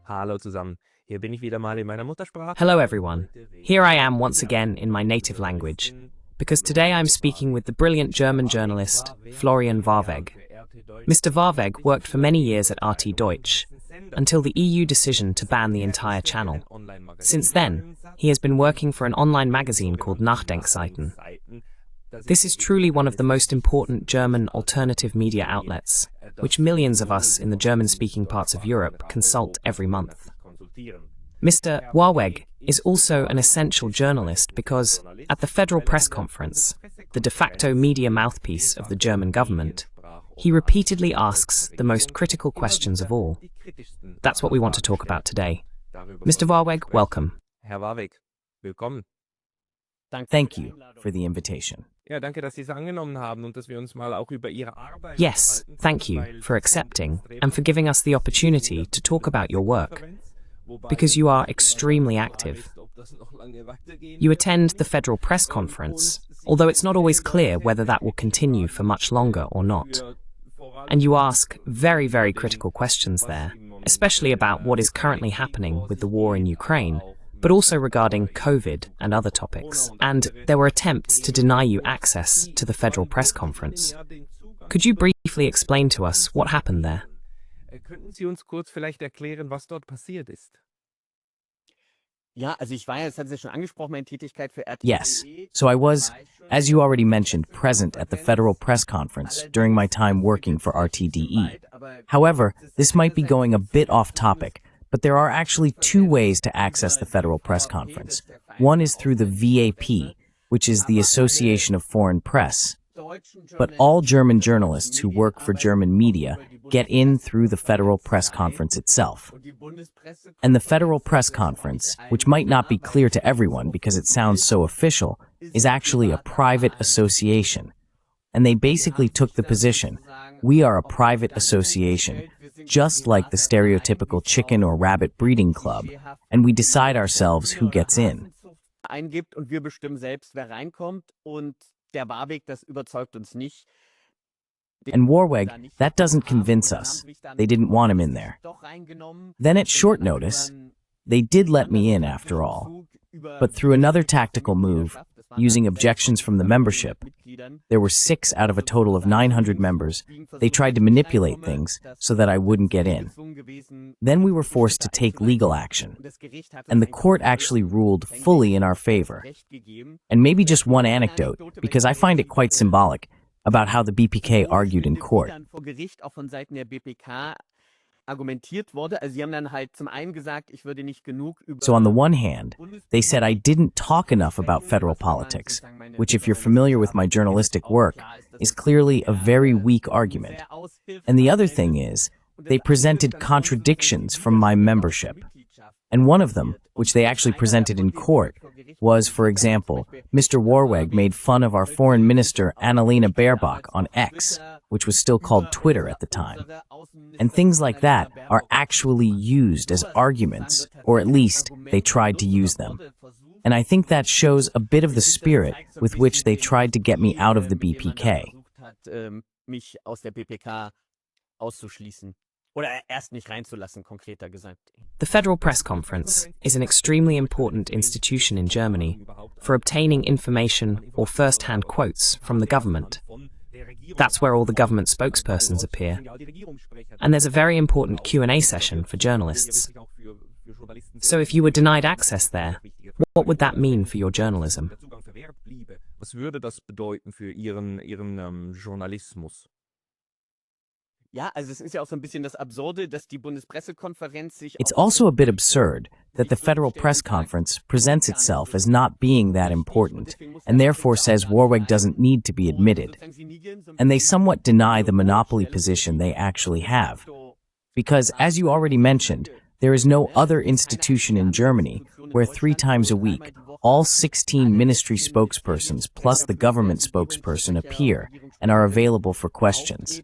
Hallo zusammen. Hier bin ich wieder mal in meiner Muttersprache. Hello everyone. Here I am once again in my native language, because today I'm speaking with the brilliant German journalist Florian Warweg. Mr. Warweg worked for many years at RT Deutsch, until the EU decision to ban the entire channel. Since then, he has been working for an online magazine called NachDenkSeiten. This is truly one of the most important German alternative media outlets, which millions of us in the German-speaking parts of Europe consult every month. Mr. Warweg is also an essential journalist because, at the Federal Press Conference, the de facto media mouthpiece of the German government, he repeatedly asks the most critical questions of all. That's what we want to talk about today. Mr. Warweg, welcome. Herr Warweg, willkommen. Thank you for the invitation. Ja, danke, dass Sie es angenommen haben und dass wir uns mal auch über Ihre Arbeit Yes, thank you for accepting and for giving us the opportunity to talk about your work, because you are extremely active. You attend the Federal Press Conference, although it's not always clear whether that will continue for much longer or not. And you ask very, very critical questions there, especially about what is currently happening with the war in Ukraine, but also regarding COVID and other topics. And there were attempts to deny you access to the Federal Press Conference. Could you briefly explain to us what happened there? Könnten Sie uns kurz vielleicht erklären, was dort passiert ist? Ja, also ich war ja, das hatten Sie schon angesprochen, meine Tätigkeit für RT. Yes, so I was, as you already mentioned, present at the Federal Press Conference during my time working for RTDE. However, this might be going a bit off topic, but there are actually two ways to access the Federal Press Conference. One is through the VAP, which is the Association of Foreign Press. But all German journalists who work for German media get in through the Federal Press Conference itself. And the Federal Press Conference, which might not be clear to everyone because it sounds so official, is actually a private association. And they basically took the position, we are a private association, just like the stereotypical chicken or rabbit breeding club, and we decide ourselves who gets in. Eingibt und wir bestimmen selbst, wer reinkommt, und der Warweg, das überzeugt uns nicht. And Warweg, that doesn't convince us. They didn't want him in there. Then at short notice, they did let me in after all. But through another tactical move, using objections from the membership, there were 6 out of a total of 900 members, they tried to manipulate things so that I wouldn't get in. Then we were forced to take legal action, and the court actually ruled fully in our favor. And maybe just one anecdote, because I find it quite symbolic, about how the BPK argued in court. So on the one hand, they said I didn't talk enough about federal politics, which if you're familiar with my journalistic work, is clearly a very weak argument. And the other thing is, they presented contradictions from my membership. And one of them, which they actually presented in court, was, for example, Mr. Warweg made fun of our foreign minister Annalena Baerbock on X, which was still called Twitter at the time. And things like that are actually used as arguments, or at least they tried to use them. And I think that shows a bit of the spirit with which they tried to get me out of the BPK. The Federal Press Conference is an extremely important institution in Germany for obtaining information or first-hand quotes from the government. That's where all the government spokespersons appear. And there's a very important Q&A session for journalists. So if you were denied access there, what would that mean for your journalism? Was würde das bedeuten für Ihren Journalismus? Ja, also es ist ja auch so ein bisschen das Absurde, dass die Bundespressekonferenz sich... It's also a bit absurd that the Federal Press Conference presents itself as not being that important, and therefore says Warweg doesn't need to be admitted. And they somewhat deny the monopoly position they actually have. Because, as you already mentioned, there is no other institution in Germany where 3 times a week, all 16 ministry spokespersons plus the government spokesperson appear and are available for questions.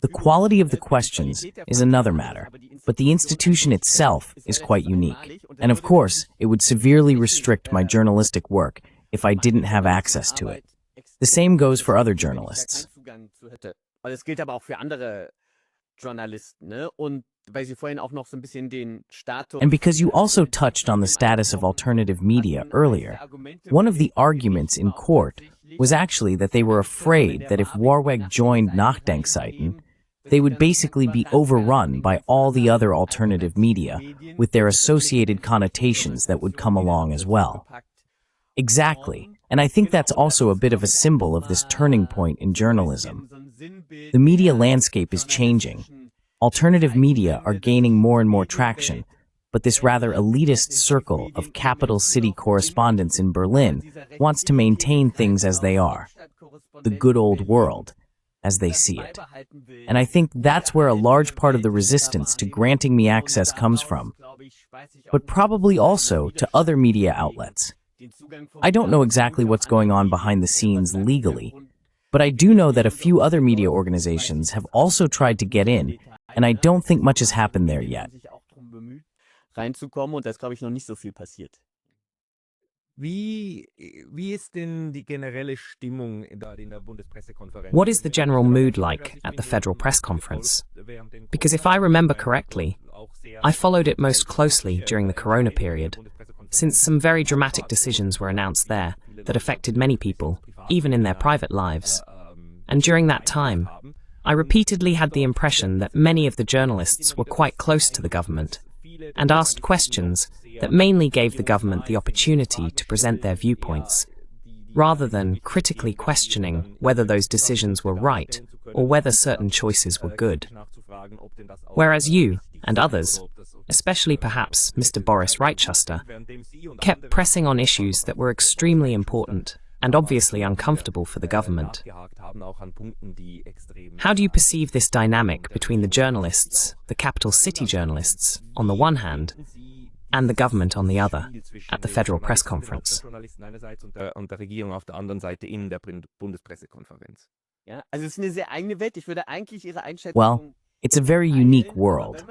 The quality of the questions is another matter, but the institution itself is quite unique. And of course, it would severely restrict my journalistic work if I didn't have access to it. The same goes for other journalists. Das gilt aber auch für andere Journalisten, ne? Und weil Sie vorhin auch noch so ein bisschen den Status And because you also touched on the status of alternative media earlier, one of the arguments in court was actually that they were afraid that if Warweg joined NachDenkSeiten, they would basically be overrun by all the other alternative media with their associated connotations that would come along as well. Exactly, and I think that's also a bit of a symbol of this turning point in journalism. The media landscape is changing. Alternative media are gaining more and more traction, but this rather elitist circle of capital city correspondents in Berlin wants to maintain things as they are, the good old world, as they see it. And I think that's where a large part of the resistance to granting me access comes from, but probably also to other media outlets. I don't know exactly what's going on behind the scenes legally, but I do know that a few other media organizations have also tried to get in, and I don't think much has happened there yet. reinzukommen und da ist, glaube ich, noch nicht so viel passiert. Wie ist denn die generelle Stimmung in der Bundespressekonferenz? What is the general mood like at the Federal Press Conference? Because if I remember correctly, I followed it most closely during the Corona period, since some very dramatic decisions were announced there that affected many people, even in their private lives. And during that time, I repeatedly had the impression that many of the journalists were quite close to the government and asked questions that mainly gave the government the opportunity to present their viewpoints, rather than critically questioning whether those decisions were right or whether certain choices were good. Whereas you and others, especially perhaps Mr. Boris Reitschuster, kept pressing on issues that were extremely important and obviously uncomfortable for the government. How do you perceive this dynamic between the journalists, the capital city journalists, on the one hand, and the government on the other, at the Federal Press Conference? Und der Regierung auf der anderen Seite in der Bundespressekonferenz. Ja, also es ist eine sehr eigene Welt. Ich würde eigentlich Ihre Einschätzung... Well, it's a very unique world.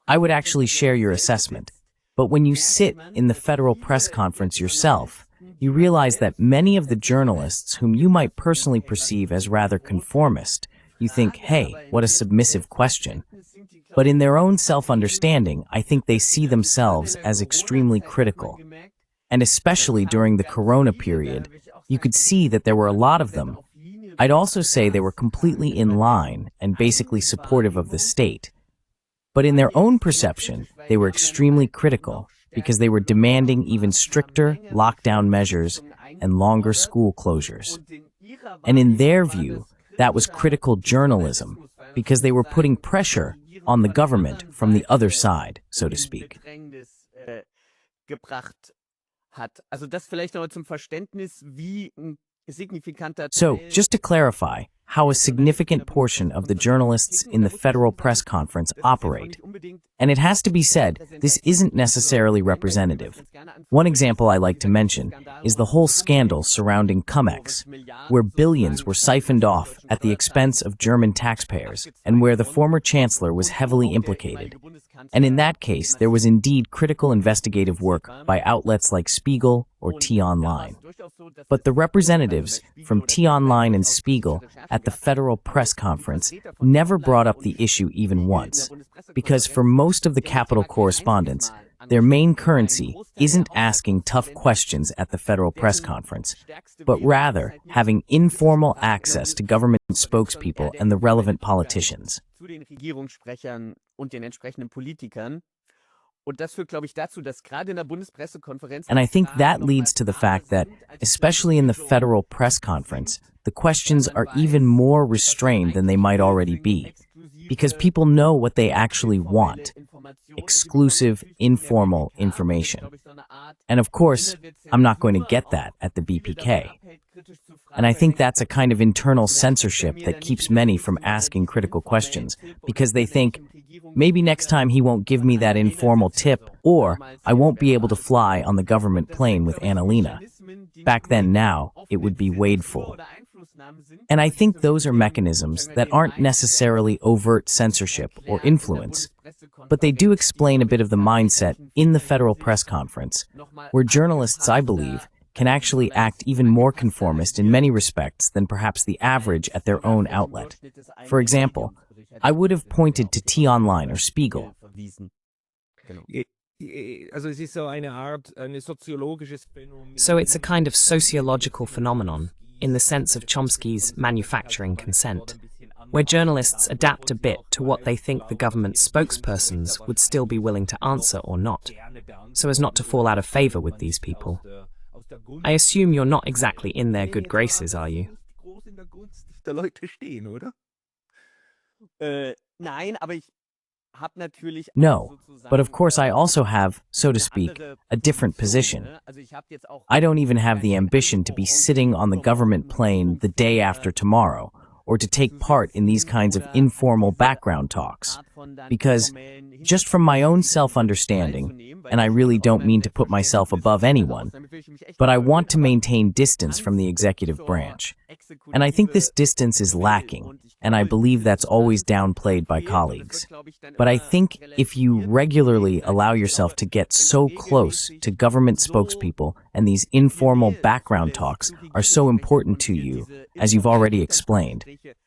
I would actually share your assessment, but when you sit in the Federal Press Conference yourself, you realize that many of the journalists whom you might personally perceive as rather conformist, you think, hey, what a submissive question. But in their own self-understanding, I think they see themselves as extremely critical. And especially during the Corona period, you could see that there were a lot of them. I'd also say they were completely in line and basically supportive of the state. But in their own perception, they were extremely critical because they were demanding even stricter lockdown measures and longer school closures. And in their view, that was critical journalism because they were putting pressure on the government from the other side, so to speak. Also das vielleicht noch zum Verständnis, wie ein signifikanter So, just to clarify how a significant portion of the journalists in the Federal Press Conference operate. And it has to be said, this isn't necessarily representative. One example I like to mention is the whole scandal surrounding CUMX, where billions were siphoned off at the expense of German taxpayers, and where the former chancellor was heavily implicated. And in that case, there was indeed critical investigative work by outlets like Spiegel or T-Online. But the representatives from T-Online and Spiegel at the Federal Press Conference never brought up the issue even once, because for most of the capital correspondents, their main currency isn't asking tough questions at the Federal Press Conference, but rather having informal access to government spokespeople and the relevant politicians. Zu den Regierungssprechern und den entsprechenden Politikern. Und das führt, glaube ich, dazu, dass gerade in der Bundespressekonferenz... And I think that leads to the fact that, especially in the Federal Press Conference, the questions are even more restrained than they might already be, because people know what they actually want: exclusive, informal information. And of course, I'm not going to get that at the BPK. And I think that's a kind of internal censorship that keeps many from asking critical questions, because they think, maybe next time he won't give me that informal tip, or I won't be able to fly on the government plane with Annalena. Back then, now, it would be wadeful. And I think those are mechanisms that aren't necessarily overt censorship or influence, but they do explain a bit of the mindset in the Federal Press Conference, where journalists, I believe, can actually act even more conformist in many respects than perhaps the average at their own outlet. For example, I would have pointed to T-Online or Spiegel. Also es ist so eine Art, ein soziologisches Phänomen. So it's a kind of sociological phenomenon, in the sense of Chomsky's manufacturing consent, where journalists adapt a bit to what they think the government spokespersons would still be willing to answer or not, so as not to fall out of favor with these people. I assume you're not exactly in their good graces, are you? Der Leute stehen, oder? Nein, aber ich habe natürlich No, but of course I also have, so to speak, a different position. I don't even have the ambition to be sitting on the government plane the day after tomorrow, or to take part in these kinds of informal background talks. Because, just from my own self-understanding, and I really don't mean to put myself above anyone, but I want to maintain distance from the executive branch. And I think this distance is lacking, and I believe that's always downplayed by colleagues. But I think if you regularly allow yourself to get so close to government spokespeople and these informal background talks are so important to you, as you've already explained,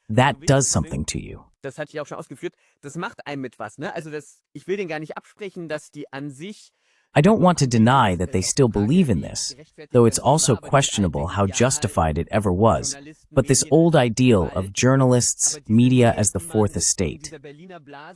that does something to you. Das hatte ich auch schon ausgeführt, das macht einem mit was, ne? Also ich will denen gar nicht absprechen, dass die an sich. I don't want to deny that they still believe in this, though it's also questionable how justified it ever was. But this old ideal of journalists, media as the fourth estate.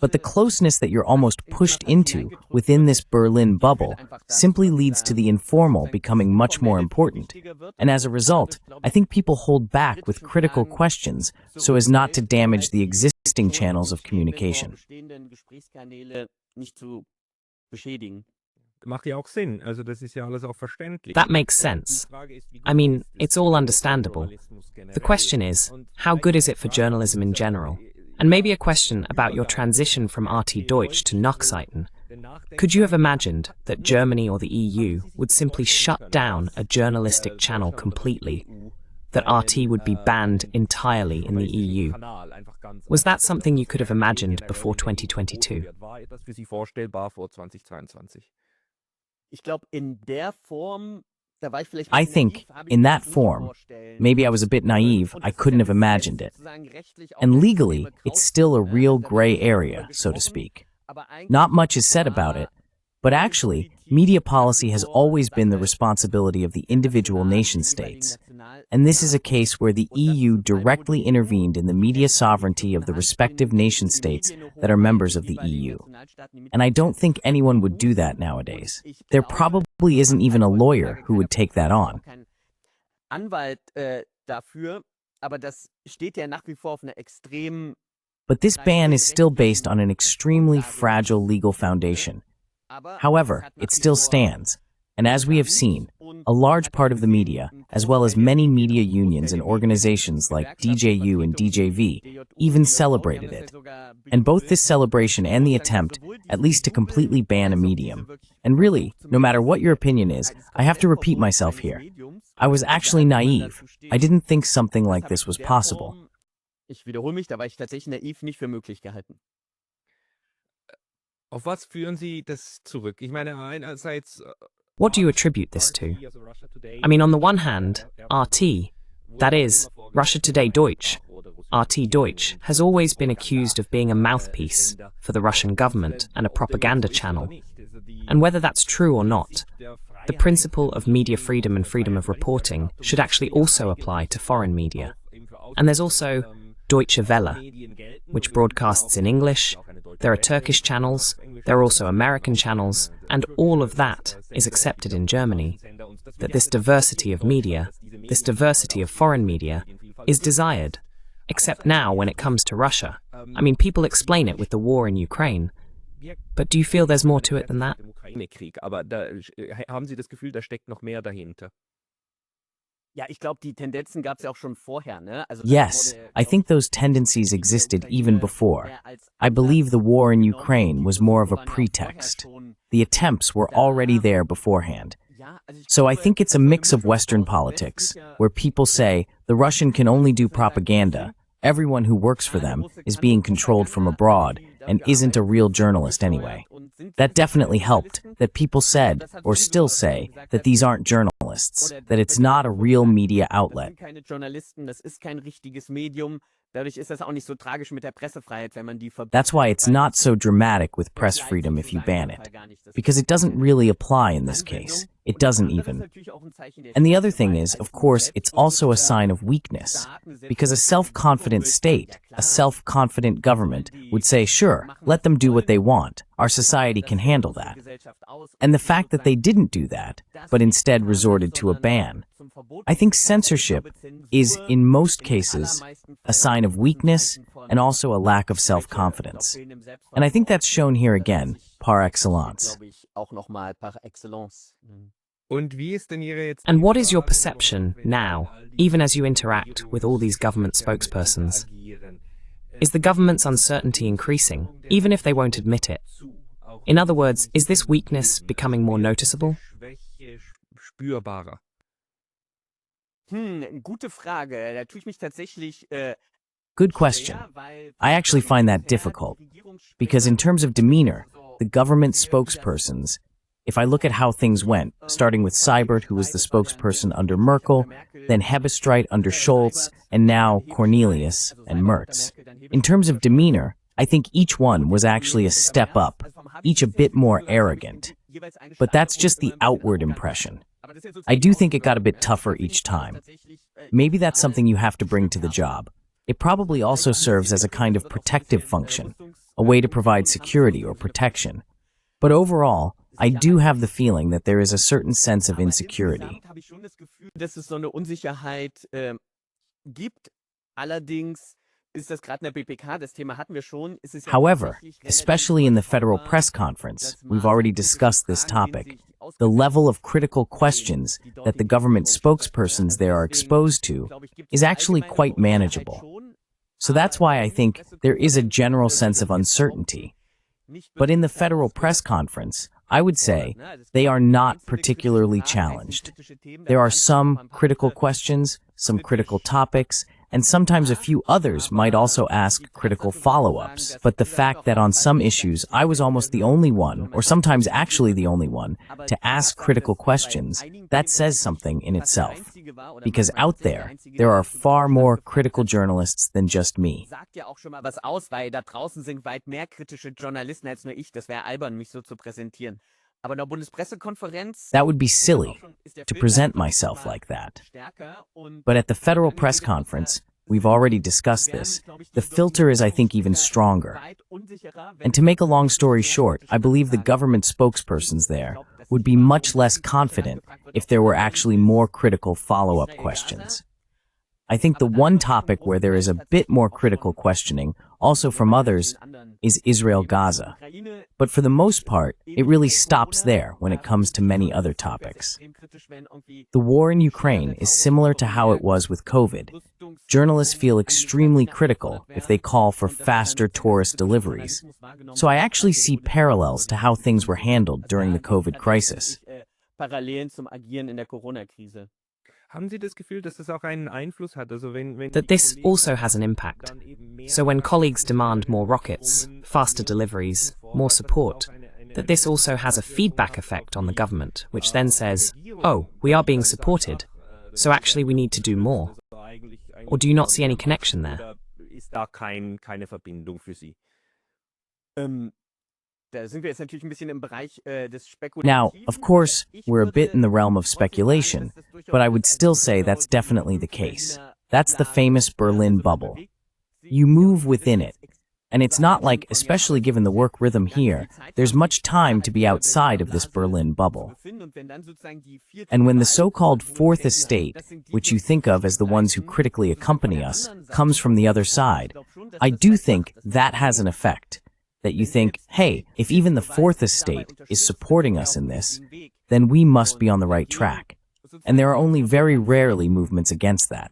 But the closeness that you're almost pushed into within this Berlin bubble simply leads to the informal becoming much more important. And as a result, I think people hold back with critical questions so as not to damage the existing channels of communication. Macht ja auch Sinn, also das ist ja alles auch verständlich. That makes sense. I mean, it's all understandable. The question is, how good is it for journalism in general? And maybe a question about your transition from RT Deutsch to NachDenkSeiten. Could you have imagined that Germany or the EU would simply shut down a journalistic channel completely? That RT would be banned entirely in the EU? Was that something you could have imagined before 2022? War etwas für Sie vorstellbar vor 2022? Ich glaube, in der Form, da war ich vielleicht. I think, in that form, maybe I was a bit naive, I couldn't have imagined it. And legally, it's still a real gray area, so to speak. Not much is said about it, but actually, media policy has always been the responsibility of the individual nation-states. And this is a case where the EU directly intervened in the media sovereignty of the respective nation-states that are members of the EU. And I don't think anyone would do that nowadays. There probably isn't even a lawyer who would take that on. Anwalt dafür, aber das steht ja nach wie vor auf einer extrem. But this ban is still based on an extremely fragile legal foundation. However, it still stands. And as we have seen, a large part of the media, as well as many media unions and organizations like DJU and DJV, even celebrated it. And both this celebration and the attempt, at least to completely ban a medium. And really, no matter what your opinion is, I have to repeat myself here. I was actually naive. I didn't think something like this was possible. Ich wiederhole mich, da war ich tatsächlich naiv nicht für möglich gehalten. Auf was führen Sie das zurück? Ich meine, einerseits. What do you attribute this to? I mean, on the one hand, RT, that is, Russia Today Deutsch, RT Deutsch, has always been accused of being a mouthpiece for the Russian government and a propaganda channel. And whether that's true or not, the principle of media freedom and freedom of reporting should actually also apply to foreign media. And there's also Deutsche Welle, which broadcasts in English. There are Turkish channels, there are also American channels, and all of that is accepted in Germany. That this diversity of media, this diversity of foreign media, is desired. Except now when it comes to Russia. I mean, people explain it with the war in Ukraine. But do you feel there's more to it than that? Aber da haben Sie das Gefühl, da steckt noch mehr dahinter? Ja, ich glaube, die Tendenzen gab es ja auch schon vorher, ne? Also Yes, I think those tendencies existed even before. I believe the war in Ukraine was more of a pretext. The attempts were already there beforehand. So I think it's a mix of Western politics, where people say the Russian can only do propaganda, everyone who works for them is being controlled from abroad, and isn't a real journalist anyway. That definitely helped, that people said, or still say, that these aren't journalists, that it's not a real media outlet. Keine Journalisten, das ist kein richtiges Medium. Dadurch ist das auch nicht so tragisch mit der Pressefreiheit, wenn man die verbietet. That's why it's not so dramatic with press freedom if you ban it, because it doesn't really apply in this case. It doesn't even. And the other thing is, of course, it's also a sign of weakness, because a self-confident state, a self-confident government would say, sure, let them do what they want. Our society can handle that. And the fact that they didn't do that, but instead resorted to a ban, I think censorship is, in most cases, a sign of weakness and also a lack of self-confidence. And I think that's shown here again, par excellence. And what is your perception now, even as you interact with all these government spokespersons? Is the government's uncertainty increasing, even if they won't admit it? In other words, is this weakness becoming more noticeable? Gute Frage. Da tue ich mich tatsächlich. Good question. I actually find that difficult, because in terms of demeanor, the government spokespersons, if I look at how things went, starting with Seibert, who was the spokesperson under Merkel, then Hebestreit under Scholz, and now Cornelius and Merz. In terms of demeanor, I think each one was actually a step up, each a bit more arrogant. But that's just the outward impression. I do think it got a bit tougher each time. Maybe that's something you have to bring to the job. It probably also serves as a kind of protective function, a way to provide security or protection. But overall, I do have the feeling that there is a certain sense of insecurity. Dass es so eine Unsicherheit gibt. Allerdings ist das gerade in der BPK, das Thema hatten wir schon. However, especially in the Federal Press Conference, we've already discussed this topic. The level of critical questions that the government spokespersons there are exposed to is actually quite manageable. So that's why I think there is a general sense of uncertainty. But in the Federal Press Conference, I would say they are not particularly challenged. There are some critical questions, some critical topics, and sometimes a few others might also ask critical follow-ups. But the fact that on some issues I was almost the only one, or sometimes actually the only one, to ask critical questions, that says something in itself. Because out there are far more critical journalists than just me. Sagt ja auch schon mal was aus, weil da draußen sind weit mehr kritische Journalisten als nur ich. Das wäre albern, mich so zu präsentieren. Aber in der Bundespressekonferenz. That would be silly, to present myself like that. But at the Federal Press Conference, we've already discussed this, the filter is, I think, even stronger. And to make a long story short, I believe the government spokespersons there would be much less confident if there were actually more critical follow-up questions. I think the one topic where there is a bit more critical questioning, also from others, is Israel-Gaza. But for the most part, it really stops there when it comes to many other topics. The war in Ukraine is similar to how it was with COVID. Journalists feel extremely critical if they call for faster tourist deliveries. So I actually see parallels to how things were handled during the COVID crisis. Parallelen zum Agieren in der Corona-Krise. That this also has an impact. So when colleagues demand more rockets, faster deliveries, more support, that this also has a feedback effect on the government, which then says, oh, we are being supported, so actually we need to do more. Or do you not see any connection there? Now, of course, we're a bit in the realm of speculation, but I would still say that's definitely the case. That's the famous Berlin bubble. You move within it. And it's not like, especially given the work rhythm here, there's much time to be outside of this Berlin bubble. And when the so-called fourth estate, which you think of as the ones who critically accompany us, comes from the other side, I do think that has an effect. That you think, hey, if even the fourth estate is supporting us in this, then we must be on the right track. And there are only very rarely movements against that.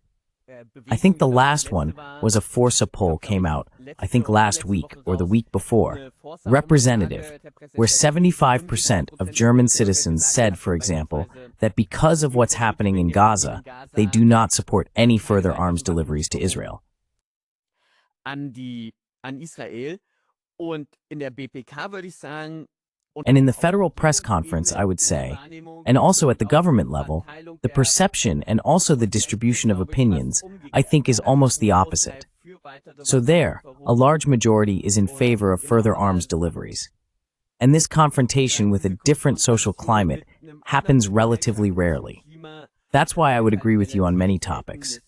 I think the last one was a Forza poll came out, I think last week or the week before, representative, where 75% of German citizens said, for example, that because of what's happening in Gaza, they do not support any further arms deliveries to Israel. Und in der BPK würde ich sagen, and in the Federal Press Conference, I would say, and also at the government level, the perception and also the distribution of opinions, I think, is almost the opposite. So there, a large majority is in favor of further arms deliveries. And this confrontation with a different social climate happens relatively rarely. That's why I would agree with you on many topics.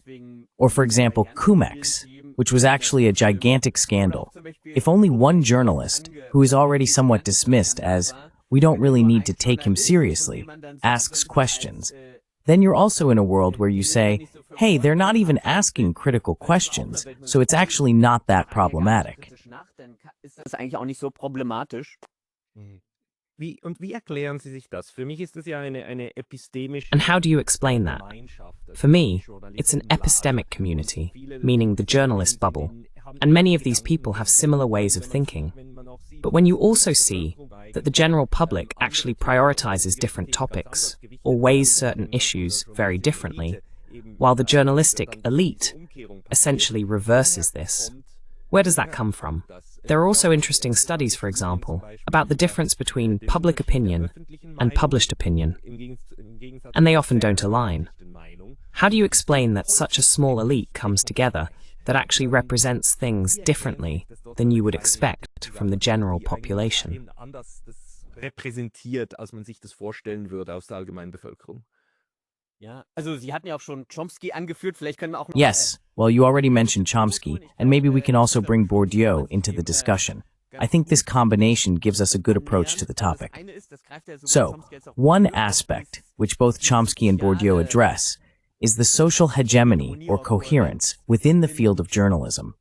Or for example, CUMX, which was actually a gigantic scandal. If only one journalist, who is already somewhat dismissed as, we don't really need to take him seriously, asks questions, then you're also in a world where you say, hey, they're not even asking critical questions, so it's actually not that problematic. Wie erklären Sie sich das? Für mich ist das ja eine epistemische. And how do you explain that? For me, it's an epistemic community, meaning the journalist bubble, and many of these people have similar ways of thinking. But when you also see that the general public actually prioritizes different topics, or weighs certain issues very differently, while the journalistic elite essentially reverses this, where does that come from? There are also interesting studies, for example, about the difference between public opinion and published opinion, and they often don't align. How do you explain that such a small elite comes together that actually represents things differently than you would expect from the general population? Repräsentiert, als man sich das vorstellen würde aus der allgemeinen Bevölkerung. Ja, also Sie hatten ja auch schon Chomsky angeführt, vielleicht können wir auch noch Yes, well, you already mentioned Chomsky, and maybe we can also bring Bourdieu into the discussion. I think this combination gives us a good approach to the topic. So, one aspect, which both Chomsky and Bourdieu address, is the social hegemony or coherence within the field of journalism.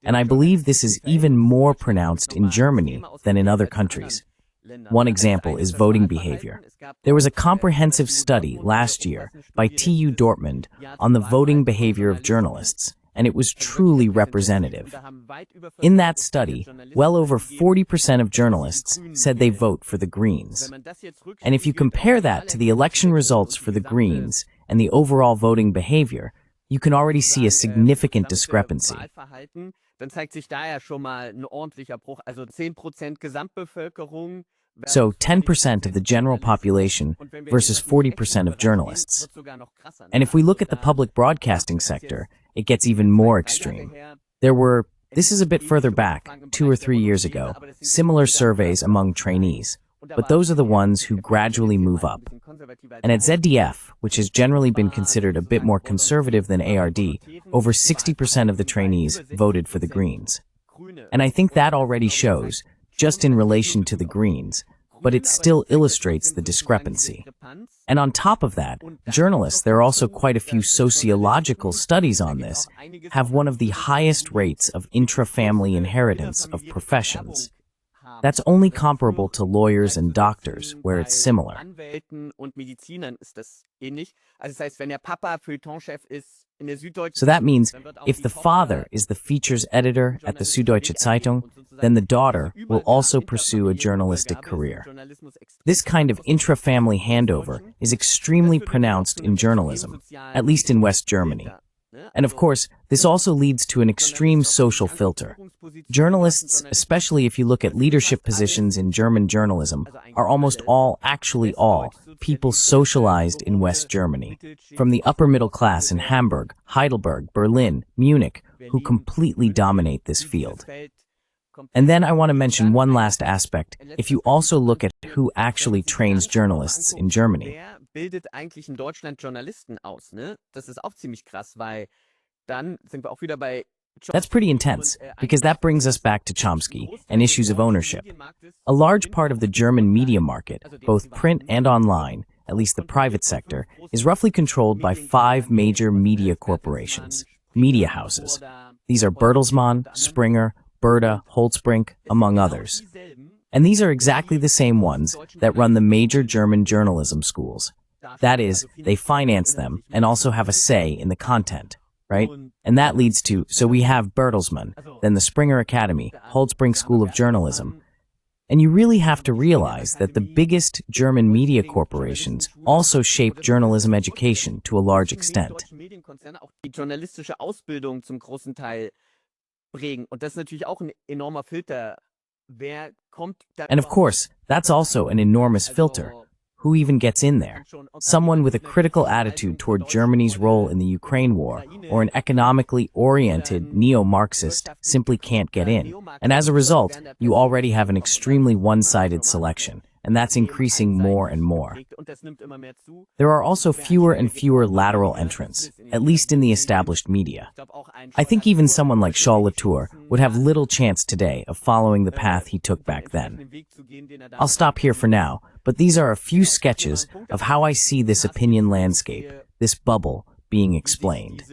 And I believe this is even more pronounced in Germany than in other countries. One example is voting behavior. There was a comprehensive study last year by TU Dortmund on the voting behavior of journalists, and it was truly representative. In that study, well over 40% of journalists said they vote for the Greens. And if you compare that to the election results for the Greens and the overall voting behavior, you can already see a significant discrepancy. Dann zeigt sich da ja schon mal ein ordentlicher Bruch, also 10% Gesamtbevölkerung. So 10% of the general population versus 40% of journalists. And if we look at the public broadcasting sector, it gets even more extreme. There were, this is a bit further back, 2 or 3 years ago, similar surveys among trainees, but those are the ones who gradually move up. And at ZDF, which has generally been considered a bit more conservative than ARD, over 60% of the trainees voted for the Greens. And I think that already shows, just in relation to the Greens, but it still illustrates the discrepancy. And on top of that, journalists, there are also quite a few sociological studies on this, have one of the highest rates of intra-family inheritance of professions. That's only comparable to lawyers and doctors, where it's similar. So that means if the father is the features editor at the Süddeutsche Zeitung, then the daughter will also pursue a journalistic career. This kind of intra-family handover is extremely pronounced in journalism, at least in West Germany. And of course, this also leads to an extreme social filter. Journalists, especially if you look at leadership positions in German journalism, are almost all, actually all, people socialized in West Germany, from the upper middle class in Hamburg, Heidelberg, Berlin, Munich, who completely dominate this field. And then I want to mention one last aspect, if you also look at who actually trains journalists in Germany. Bildet eigentlich in Deutschland Journalisten aus, ne? Das ist auch ziemlich krass, weil dann sind wir auch wieder bei That's pretty intense, because that brings us back to Chomsky and issues of ownership. A large part of the German media market, both print and online, at least the private sector, is roughly controlled by 5 major media corporations, media houses. These are Bertelsmann, Springer, Berta, Holtzbrinck, among others. And these are exactly the same ones that run the major German journalism schools. That is, they finance them and also have a say in the content, right? And that leads to, so we have Bertelsmann, then the Springer Academy, Holtzbrinck School of Journalism. And you really have to realize that the biggest German media corporations also shape journalism education to a large extent. Die journalistische Ausbildung zum großen Teil prägen. Und das ist natürlich auch ein enormer Filter. Wer kommt da And of course, that's also an enormous filter. who even gets in there? Someone with a critical attitude toward Germany's role in the Ukraine war or an economically oriented neo-Marxist simply can't get in. And as a result, you already have an extremely one-sided selection, and that's increasing more and more. There are also fewer and fewer lateral entrants, at least in the established media. I think even someone like Charles Latour would have little chance today of following the path he took back then. I'll stop here for now, but these are a few sketches of how I see this opinion landscape, this bubble, being explained.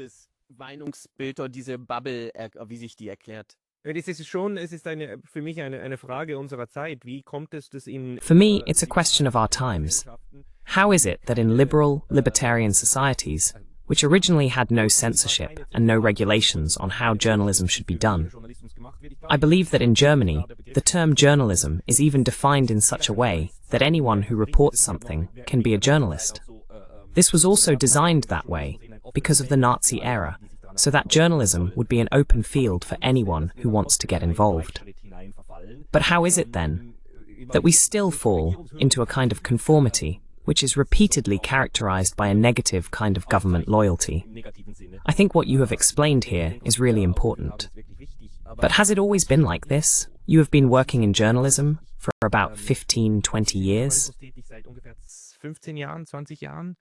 Es ist schon, für mich eine Frage unserer Zeit. Wie kommt es, dass in For me, it's a question of our times. How is it that in liberal, libertarian societies, which originally had no censorship and no regulations on how journalism should be done, I believe that in Germany, the term journalism is even defined in such a way that anyone who reports something can be a journalist. This was also designed that way because of the Nazi era, so that journalism would be an open field for anyone who wants to get involved. But how is it then that we still fall into a kind of conformity which is repeatedly characterized by a negative kind of government loyalty? I think what you have explained here is really important. But has it always been like this? You have been working in journalism for about 15, 20 years? 15 Jahren, 20 Jahren?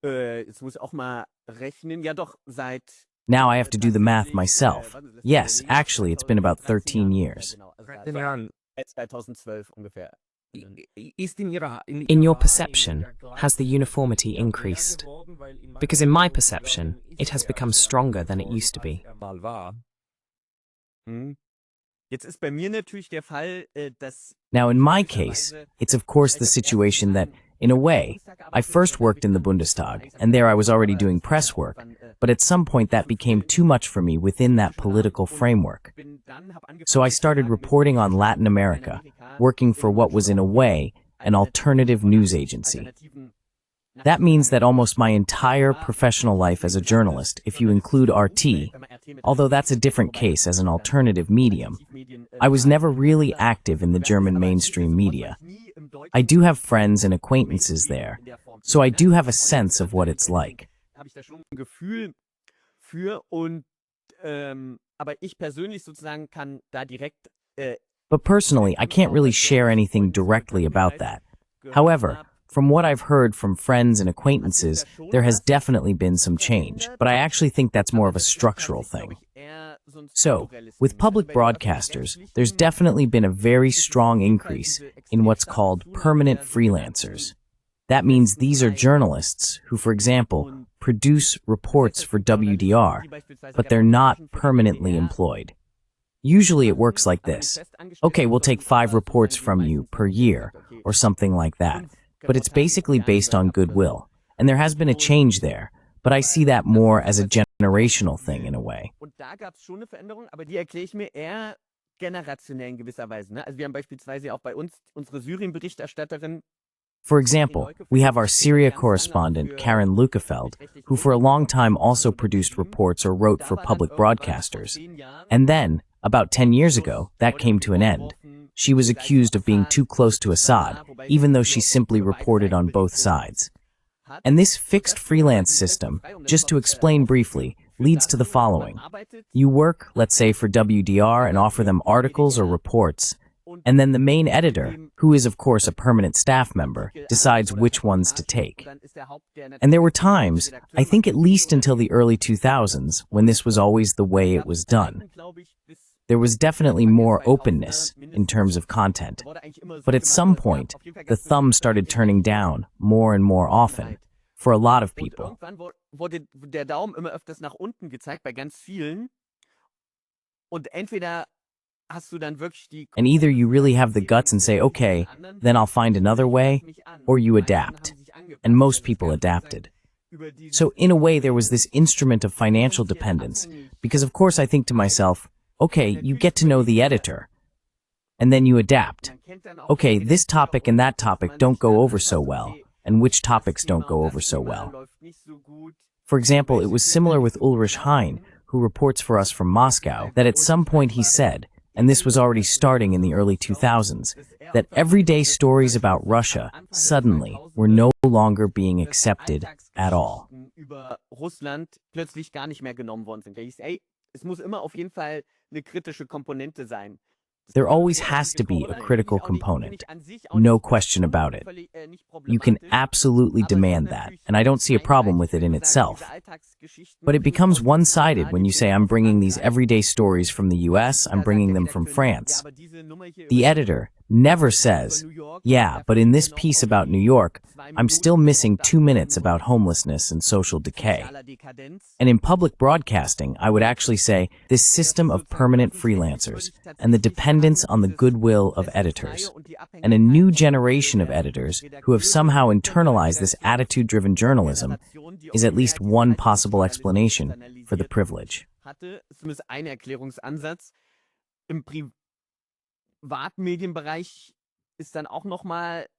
Jetzt muss ich auch mal rechnen. Ja doch, seit Now I have to do the math myself. Yes, actually, it's been about 13 years. 13 Jahren. 2012 ungefähr. In your perception, has the uniformity increased? Because in my perception, it has become stronger than it used to be. Jetzt ist bei mir natürlich der Fall, dass Now, in my case, it's of course the situation that, in a way, I first worked in the Bundestag, and there I was already doing press work, but at some point that became too much for me within that political framework. So I started reporting on Latin America, working for what was in a way an alternative news agency. That means that almost my entire professional life as a journalist, if you include RT, although that's a different case as an alternative medium, I was never really active in the German mainstream media. I do have friends and acquaintances there, so I do have a sense of what it's like. habe ich da schon ein Gefühl für und aber ich persönlich sozusagen kann da direkt But personally, I can't really share anything directly about that. However, from what I've heard from friends and acquaintances, there has definitely been some change, but I actually think that's more of a structural thing. So, with public broadcasters, there's definitely been a very strong increase in what's called permanent freelancers. That means these are journalists who, for example, produce reports for WDR, but they're not permanently employed. Usually it works like this. Okay, we'll take 5 reports from you per year, or something like that. But it's basically based on goodwill. And there has been a change there, but I see that more as a generational thing in a way. Und da gab es schon eine Veränderung, aber die erkläre ich mir eher generationell in gewisser Weise. Ne? Also wir haben beispielsweise auch bei uns unsere Syrien-Berichterstatterin. For example, we have our Syria correspondent, Karen Lukefeld, who for a long time also produced reports or wrote for public broadcasters. And then, about 10 years ago, that came to an end. She was accused of being too close to Assad, even though she simply reported on both sides. And this fixed freelance system, just to explain briefly, leads to the following. You work, let's say, for WDR and offer them articles or reports, and then the main editor, who is of course a permanent staff member, decides which ones to take. And there were times, I think at least until the early 2000s, when this was always the way it was done. There was definitely more openness in terms of content. But at some point, the thumb started turning down more and more often for a lot of people. Irgendwann wurde der Daumen immer öfters nach unten gezeigt bei ganz vielen. Und entweder hast du dann wirklich die And either you really have the guts and say, okay, then I'll find another way, or you adapt. And most people adapted. So in a way, there was this instrument of financial dependence, because of course I think to myself, okay, you get to know the editor, and then you adapt. Okay, this topic and that topic don't go over so well, and which topics don't go over so well. For example, it was similar with Ulrich Hein, who reports for us from Moscow, that at some point he said, and this was already starting in the early 2000s, that everyday stories about Russia suddenly were no longer being accepted at all. Über Russland plötzlich gar nicht mehr genommen worden sind. Da hieß, ey, es muss immer auf jeden Fall eine kritische Komponente sein. There always has to be a critical component, no question about it. You can absolutely demand that, and I don't see a problem with it in itself. But it becomes one-sided when you say, I'm bringing these everyday stories from the US, I'm bringing them from France. The editor never says, yeah, but in this piece about New York, I'm still missing 2 minutes about homelessness and social decay. And in public broadcasting, I would actually say this system of permanent freelancers and the dependence on the goodwill of editors, and a new generation of editors who have somehow internalized this attitude-driven journalism is at least one possible explanation for the privilege.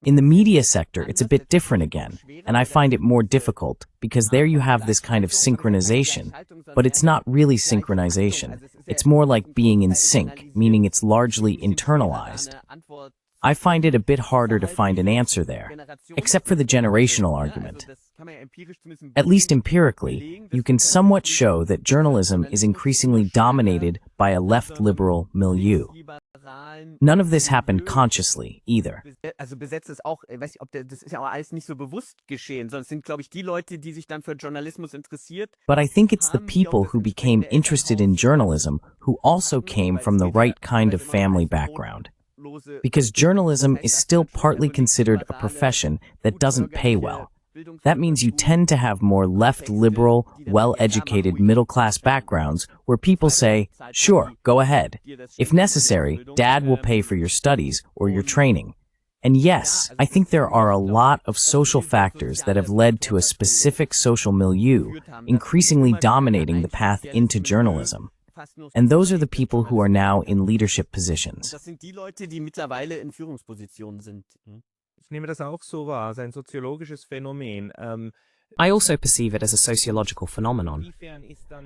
In the media sector, it's a bit different again, and I find it more difficult because there you have this kind of synchronization, but it's not really synchronization. It's more like being in sync, meaning it's largely internalized. I find it a bit harder to find an answer there, except for the generational argument. At least empirically, you can somewhat show that journalism is increasingly dominated by a left-liberal milieu. None of this happened consciously, either. Also besetzt ist auch, ich weiß nicht, ob das ist ja auch alles nicht so bewusst geschehen, sondern es sind, glaube ich, die Leute, die sich dann für Journalismus interessiert. But I think it's the people who became interested in journalism who also came from the right kind of family background. Because journalism is still partly considered a profession that doesn't pay well. That means you tend to have more left-liberal, well-educated middle-class backgrounds where people say, sure, go ahead. If necessary, Dad will pay for your studies or your training. And yes, I think there are a lot of social factors that have led to a specific social milieu increasingly dominating the path into journalism. And those are the people who are now in leadership positions. Das sind die Leute, die mittlerweile in Führungspositionen sind. Ich nehme das auch so wahr, es ist ein soziologisches Phänomen. I also perceive it as a sociological phenomenon.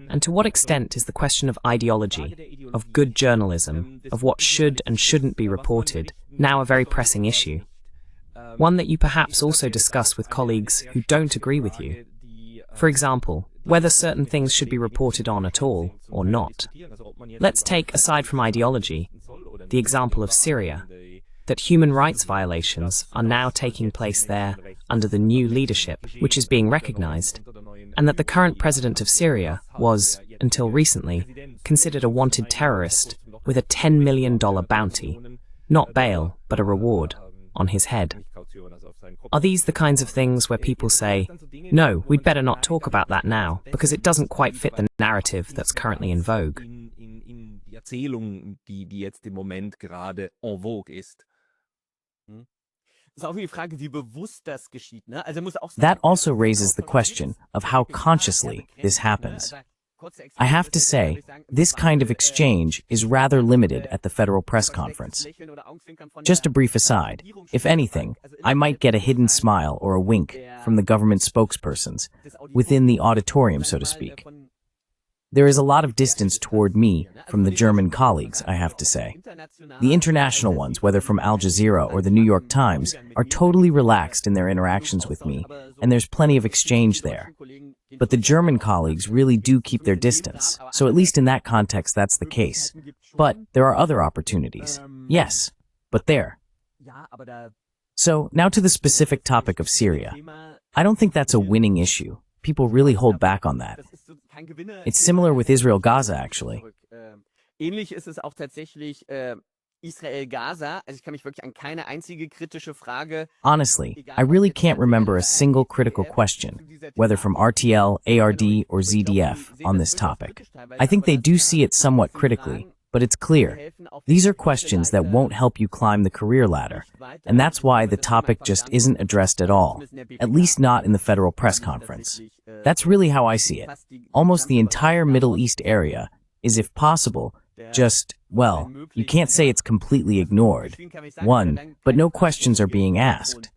And to what extent is the question of ideology, of good journalism, of what should and shouldn't be reported, now a very pressing issue? One that you perhaps also discuss with colleagues who don't agree with you. For example, whether certain things should be reported on at all or not. Let's take, aside from ideology, the example of Syria, that human rights violations are now taking place there under the new leadership, which is being recognized, and that the current president of Syria was, until recently, considered a wanted terrorist with a $10 million bounty, not bail, but a reward, on his head. Are these the kinds of things where people say, no, we'd better not talk about that now, because it doesn't quite fit the narrative that's currently in vogue? Die Erzählung, die jetzt im Moment gerade en vogue ist. That also raises the question of how consciously this happens. I have to say, this kind of exchange is rather limited at the Federal Press Conference. Just a brief aside, if anything, I might get a hidden smile or a wink from the government spokespersons, within the auditorium, so to speak. There is a lot of distance toward me from the German colleagues, I have to say. The international ones, whether from Al Jazeera or the New York Times, are totally relaxed in their interactions with me, and there's plenty of exchange there. But the German colleagues really do keep their distance, so at least in that context that's the case. But there are other opportunities. Yes, but there. So, now to the specific topic of Syria. I don't think that's a winning issue. People really hold back on that. It's similar with Israel-Gaza, actually. Ähnlich ist es auch tatsächlich Israel-Gaza. Also ich kann mich wirklich an keine einzige kritische Frage. Honestly, I really can't remember a single critical question, whether from RTL, ARD, or ZDF, on this topic. I think they do see it somewhat critically, but it's clear. These are questions that won't help you climb the career ladder, and that's why the topic just isn't addressed at all, at least not in the Federal Press Conference. That's really how I see it. Almost the entire Middle East area is, if possible, just, well, you can't say it's completely ignored. One, but no questions are being asked.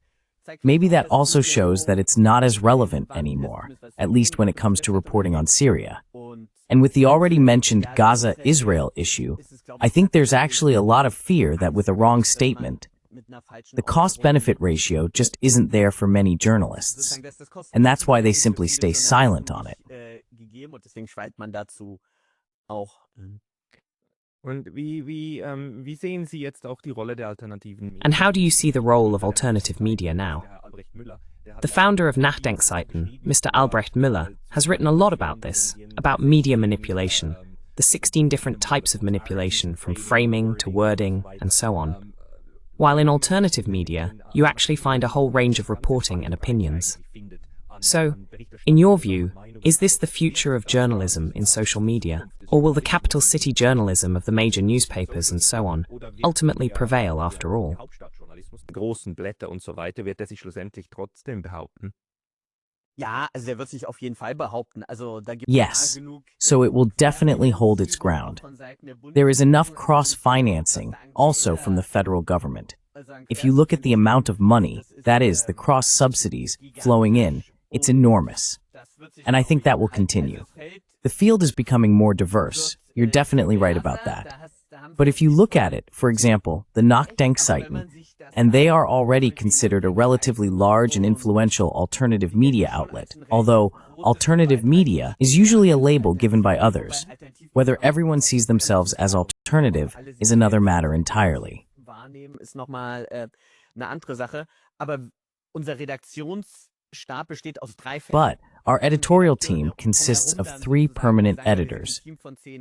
Maybe that also shows that it's not as relevant anymore, at least when it comes to reporting on Syria. And with the already mentioned Gaza-Israel issue, I think there's actually a lot of fear that with a wrong statement, the cost-benefit ratio just isn't there for many journalists. And that's why they simply stay silent on it. Und wie sehen Sie jetzt auch die Rolle der alternativen Medien? And how do you see the role of alternative media now? The founder of NachDenkSeiten, Mr. Albrecht Müller, has written a lot about this, about media manipulation, the 16 different types of manipulation from framing to wording and so on. While in alternative media, you actually find a whole range of reporting and opinions. So, in your view, is this the future of journalism in social media? Or will the capital city journalism of the major newspapers and so on ultimately prevail after all? Großen Blätter und so weiter, wird er sich schlussendlich trotzdem behaupten? Ja, also er wird sich auf jeden Fall behaupten. Also da gibt Yes, so it will definitely hold its ground. There is enough cross-financing also from the federal government. If you look at the amount of money, that is, the cross-subsidies, flowing in, it's enormous. And I think that will continue. The field is becoming more diverse. You're definitely right about that. But if you look at it, for example, the NachDenkSeiten, and they are already considered a relatively large and influential alternative media outlet, although alternative media is usually a label given by others. Whether everyone sees themselves as alternative is another matter entirely. Wahrnehmen ist nochmal eine andere Sache, aber unser Redaktionsstab besteht aus 3 But our editorial team consists of 3 permanent editors.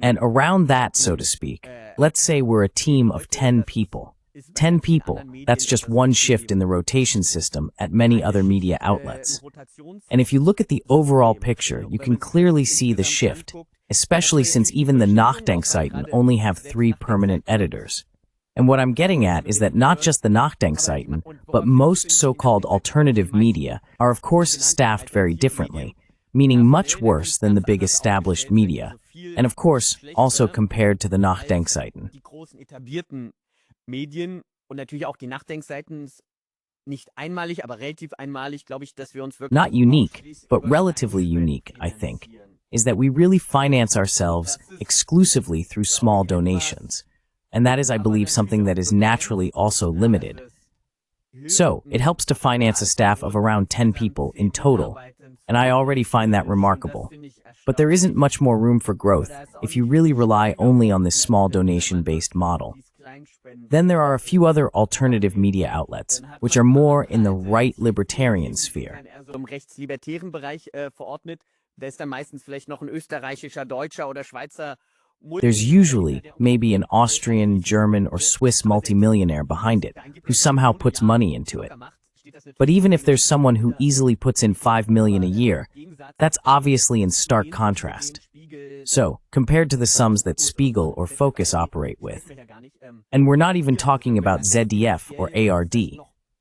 And around that, so to speak, let's say we're a team of 10 people. 10 people, that's just one shift in the rotation system at many other media outlets. And if you look at the overall picture, you can clearly see the shift, especially since even the NachDenkSeiten only have 3 permanent editors. And what I'm getting at is that not just the NachDenkSeiten, but most so-called alternative media are of course staffed very differently, meaning much worse than the big established media, and of course also compared to the NachDenkSeiten. Medien und natürlich auch die NachDenkSeiten nicht einmalig, aber relativ einmalig, glaube ich, dass wir uns wirklich not unique, but relatively unique, I think, is that we really finance ourselves exclusively through small donations. And that is, I believe, something that is naturally also limited. So, it helps to finance a staff of around 10 people in total, and I already find that remarkable. But there isn't much more room for growth if you really rely only on this small donation-based model. Then there are a few other alternative media outlets, which are more in the right libertarian sphere. Im rechtslibertären Bereich verordnet, da ist dann meistens vielleicht noch ein österreichischer, deutscher oder Schweizer. There's usually maybe an Austrian, German, or Swiss multimillionaire behind it, who somehow puts money into it. But even if there's someone who easily puts in 5 million a year, that's obviously in stark contrast. So, compared to the sums that Spiegel or Focus operate with. And we're not even talking about ZDF or ARD.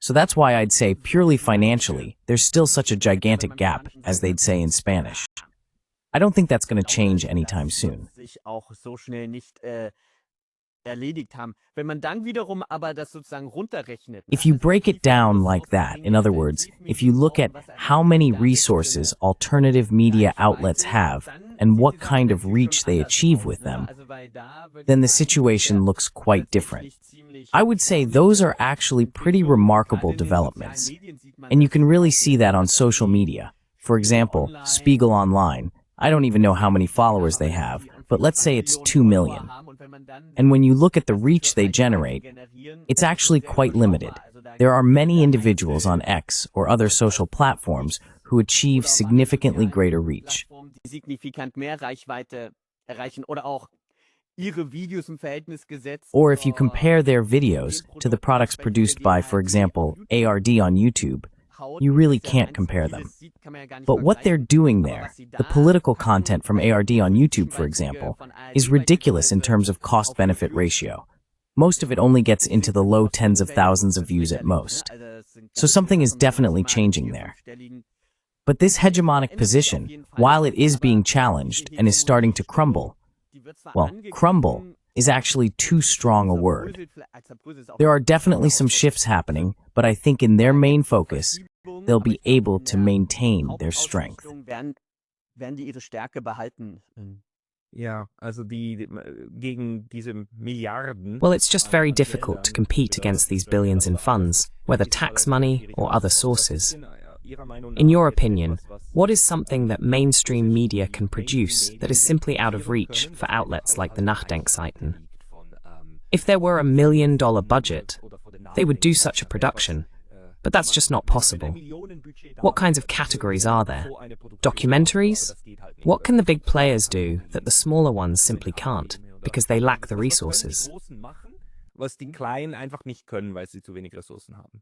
So that's why I'd say purely financially, there's still such a gigantic gap, as they'd say in Spanish. I don't think that's going to change anytime soon. If you break it down like that, in other words, if you look at how many resources alternative media outlets have and what kind of reach they achieve with them, then the situation looks quite different. I would say those are actually pretty remarkable developments. And you can really see that on social media. For example, Spiegel Online. I don't even know how many followers they have, but let's say it's 2 million. And when you look at the reach they generate, it's actually quite limited. There are many individuals on X or other social platforms who achieve significantly greater reach. Or if you compare their videos to the products produced by, for example, ARD on YouTube, you really can't compare them. But what they're doing there, the political content from ARD on YouTube, for example, is ridiculous in terms of cost-benefit ratio. Most of it only gets into the low tens of thousands of views at most. So something is definitely changing there. But this hegemonic position, while it is being challenged and is starting to crumble, well, crumble is actually too strong a word. There are definitely some shifts happening, but I think in their main focus, they'll be able to maintain their strength. Ja, also gegen diese Milliarden. Well, it's just very difficult to compete against these billions in funds, whether tax money or other sources. In your opinion, what is something that mainstream media can produce that is simply out of reach for outlets like the NachDenkSeiten? If there were $1 million budget, they would do such a production, but that's just not possible. What kinds of categories are there? Documentaries? What can the big players do that the smaller ones simply can't, because they lack the resources? Was die Kleinen einfach nicht können, weil sie zu wenig Ressourcen haben.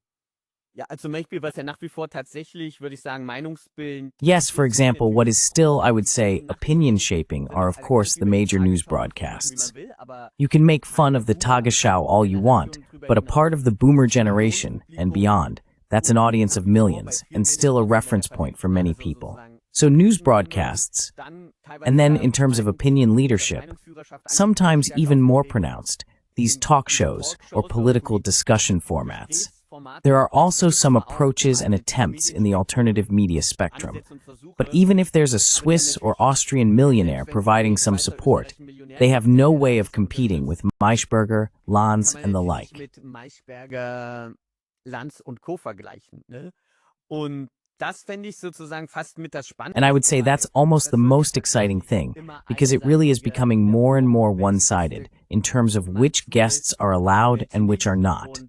Ja, also zum Beispiel, was ja nach wie vor tatsächlich, würde ich sagen, Yes, for example, what is still, I would say, opinion shaping are, of course, the major news broadcasts. You can make fun of the Tagesschau all you want, but a part of the boomer generation and beyond, that's an audience of millions and still a reference point for many people. So news broadcasts, and then in terms of opinion leadership, sometimes even more pronounced, these talk shows or political discussion formats. There are also some approaches and attempts in the alternative media spectrum. But even if there's a Swiss or Austrian millionaire providing some support, they have no way of competing with Maischberger, Lanz, and the like. And I would say that's almost the most exciting thing, because it really is becoming more and more one-sided in terms of which guests are allowed and which are not.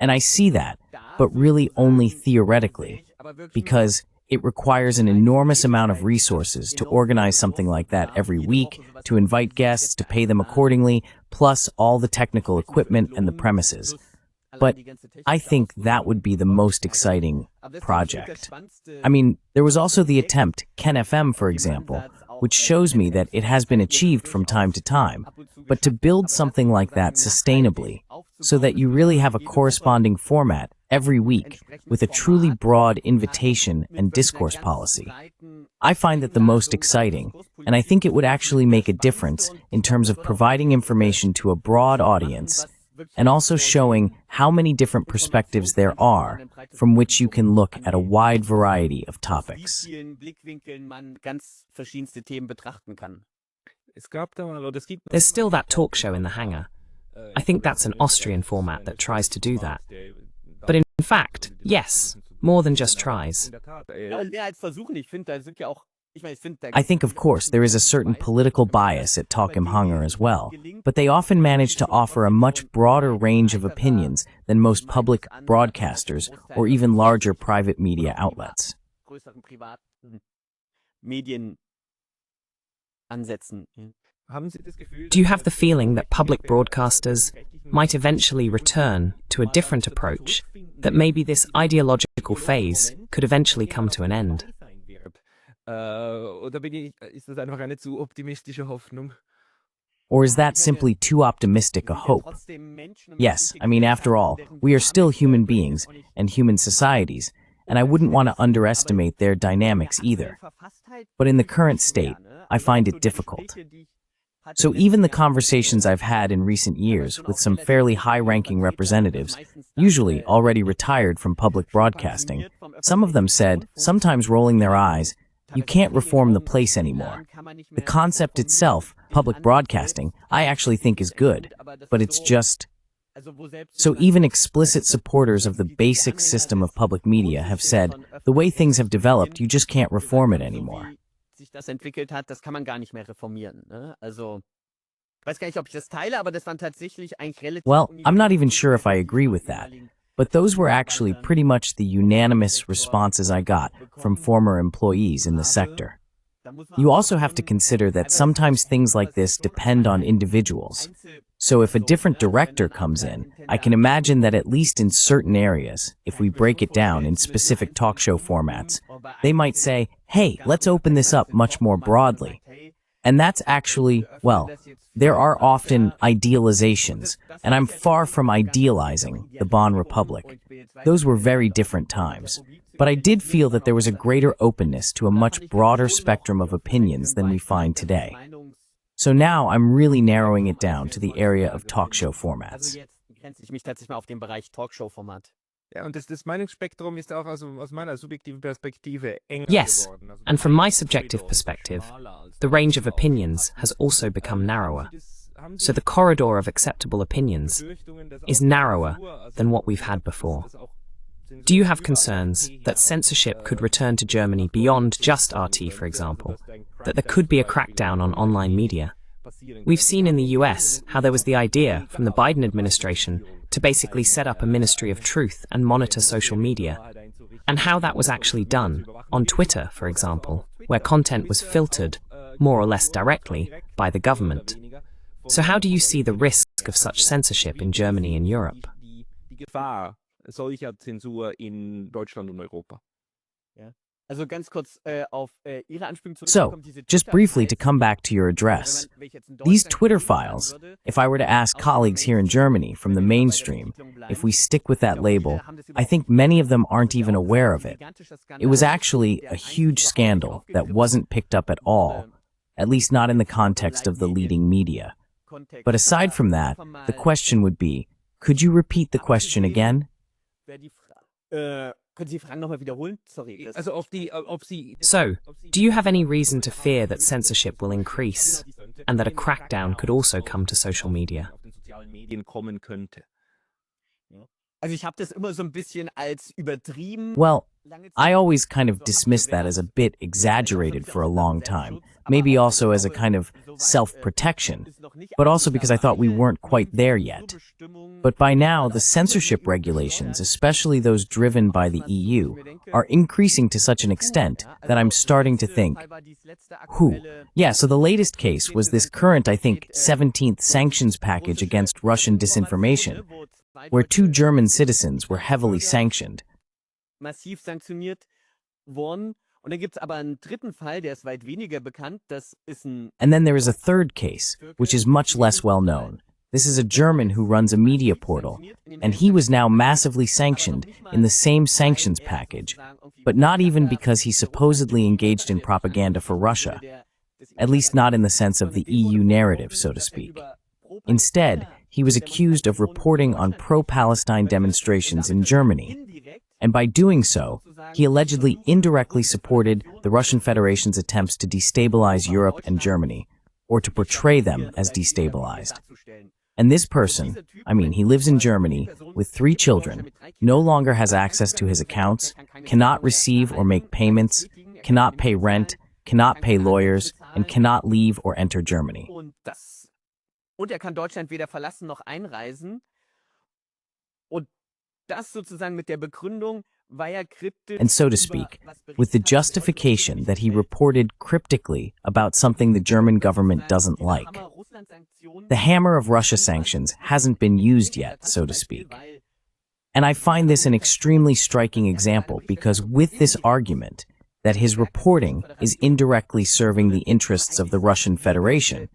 And I see that, but really only theoretically, because it requires an enormous amount of resources to organize something like that every week, to invite guests, to pay them accordingly, plus all the technical equipment and the premises. But I think that would be the most exciting project. I mean, there was also the attempt, Ken FM, for example, which shows me that it has been achieved from time to time, but to build something like that sustainably, so that you really have a corresponding format every week with a truly broad invitation and discourse policy. I find that the most exciting, and I think it would actually make a difference in terms of providing information to a broad audience and also showing how many different perspectives there are from which you can look at a wide variety of topics. There's still that talk show in the hangar. I think that's an Austrian format that tries to do that. But in fact, yes, more than just tries. I think, of course, there is a certain political bias at Talk im Hangar as well, but they often manage to offer a much broader range of opinions than most public broadcasters or even larger private media outlets. Do you have the feeling that public broadcasters might eventually return to a different approach, that maybe this ideological phase could eventually come to an end? Ist das einfach eine zu optimistische Hoffnung? Or is that simply too optimistic a hope? Yes, I mean, after all, we are still human beings and human societies, and I wouldn't want to underestimate their dynamics either. But in the current state, I find it difficult. So even the conversations I've had in recent years with some fairly high-ranking representatives, usually already retired from public broadcasting, some of them said, sometimes rolling their eyes, "You can't reform the place anymore." The concept itself, public broadcasting, I actually think is good, but it's just... So even explicit supporters of the basic system of public media have said, the way things have developed, you just can't reform it anymore. Well, I'm not even sure if I agree with that. But those were actually pretty much the unanimous responses I got from former employees in the sector. You also have to consider that sometimes things like this depend on individuals. So if a different director comes in, I can imagine that at least in certain areas, if we break it down in specific talk show formats, they might say, hey, let's open this up much more broadly. And that's actually, well, there are often idealizations, and I'm far from idealizing the Bonn Republic. Those were very different times. But I did feel that there was a greater openness to a much broader spectrum of opinions than we find today. So now I'm really narrowing it down to the area of talk show formats. Ja, und das Meinungsspektrum ist auch aus meiner subjektiven Perspektive enger Yes, geworden. Also and from my subjective perspective, the range of opinions has also become narrower. So the corridor of acceptable opinions is narrower than what we've had before. Do you have concerns that censorship could return to Germany beyond just RT, for example? That there could be a crackdown on online media? We've seen in the US how there was the idea from the Biden administration to basically set up a Ministry of Truth and monitor social media, and how that was actually done, on Twitter, for example, where content was filtered, more or less directly, by the government. So how do you see the risk of such censorship in Germany and Europe? Die Gefahr solcher Zensur in Deutschland und Europa. Also ganz kurz auf Ihre Anspielung So, zurückzukommen, diese just briefly to Twitter-Files, come back to your address, wenn ich jetzt in these Deutschland Twitter leben files, würde, if I were to ask colleagues here in Germany from the mainstream, if we stick with that label, I think many of them aren't even aware of it. It was actually a huge scandal that wasn't picked up at all, at least not in the context of the leading media. But aside from that, the question would be, could you repeat the question again? Können Sie die Fragen nochmal wiederholen? Sorry. Also ob Sie So, do you have any reason to fear that censorship will increase, and that a crackdown could also come to social media? auf den sozialen Medien kommen könnte. Also ich habe das immer so ein bisschen als übertrieben. Well, I always kind of dismissed that as a bit exaggerated for a long time, maybe also as a kind of self-protection, but also because I thought we weren't quite there yet. But by now, the censorship regulations, especially those driven by the EU, are increasing to such an extent that I'm starting to think, yeah, so the latest case was this current, I think, 17th sanctions package against Russian disinformation, where 2 German citizens were heavily sanctioned. Massiv sanktioniert worden. Und dann gibt es aber einen dritten Fall, der ist weit weniger bekannt. Das ist ein And then there is a third case, which is much less well known. This is a German who runs a media portal, and he was now massively sanctioned in the same sanctions package, but not even because he supposedly engaged in propaganda for Russia, at least not in the sense of the EU narrative, so to speak. Instead, he was accused of reporting on pro-Palestine demonstrations in Germany, and by doing so, he allegedly indirectly supported the Russian Federation's attempts to destabilize Europe and Germany, or to portray them as destabilized. And this person, I mean, he lives in Germany with 3 children, no longer has access to his accounts, cannot receive or make payments, cannot pay rent, cannot pay lawyers, and cannot leave or enter Germany. Und kann Deutschland weder verlassen noch einreisen. Und das sozusagen mit der Begründung, weil kryptisch. And so to speak, with the justification that he reported cryptically about something the German government doesn't like. The hammer of Russia sanctions hasn't been used yet, so to speak. And I find this an extremely striking example because with this argument that his reporting is indirectly serving the interests of the Russian Federation,